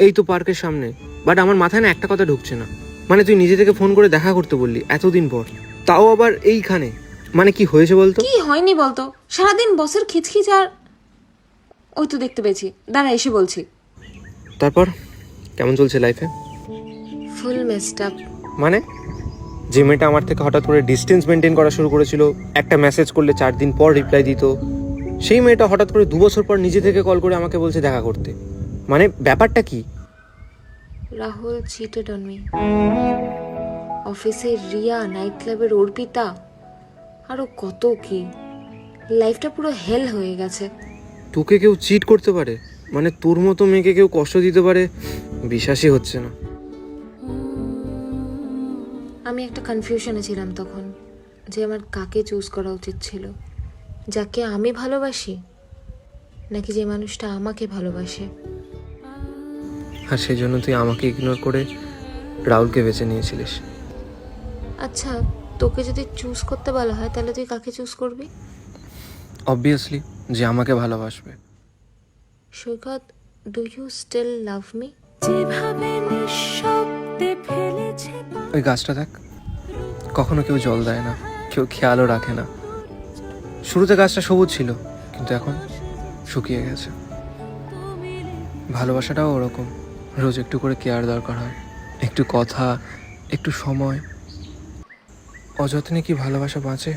এই তো পার্কের সামনে। বাট আমার মাথায় না একটা কথা ঢুকছে না, মানে তুই নিজে থেকে ফোন করে দেখা করতে বললি এতদিন পর, তাও আবার এইখানে। মানে কি হয়েছে বলতো? কি হয়নি বলতো? সারাদিন বসের খিচখিচ আর ওই তো দেখতে পেয়েছি, দাঁড়া এসে বলছি। তারপর কেমন চলছে লাইফে? ফুল মেসড আপ। মানে যে মেয়েটা আমার থেকে হঠাৎ করে ডিস্টেন্স মেনটেন করা শুরু করেছিল, একটা মেসেজ করলে 4 দিন পর রিপ্লাই দিত, সেই মেয়েটা হঠাৎ করে 2 বছর পর নিজে থেকে কল করে আমাকে বলছে দেখা করতে। মানে ব্যাপারটা কি? Rahul cheated on me. অফিসে রিয়া, নাইট ক্লাবের অর্পিতা, আরো কত কি। লাইফটা পুরো হেল হয়ে গেছে। তোকে কেউ চিট করতে পারে? মানে তোর মতো মেয়েকে কেউ কষ্ট দিতে পারে? বিশ্বাসই হচ্ছে না। আমি একটা কনফিউশনে ছিলাম তখন, যে আমার কাকে চুজ করা উচিত ছিল, যাকে আমি ভালোবাসি নাকি যে মানুষটা আমাকে ভালোবাসে। আর সেই জন্য তুই আমাকে ইগনোর করে রাহুলকে বেছে নিয়েছিলিস। আচ্ছা, তোকে যদি চুজ করতে বলা হয় তাহলে তুই কাকে চুজ করবি? অবভিয়াসলি যে আমাকে ভালোবাসবে। Saikat, do you still love me? ওই গাছটা দেখ, কখনো কেউ জল দেয় না, কেউ খেয়ালও রাখে না। শুরুতে গাছটা সবুজ ছিল, কিন্তু এখন শুকিয়ে গেছে। ভালোবাসাটাও ওরকম, রোজ একটু করে কেয়ার দরকার হয়, একটু কথা, একটু সময়। অযত্নে কি ভালোবাসা বাঁচে?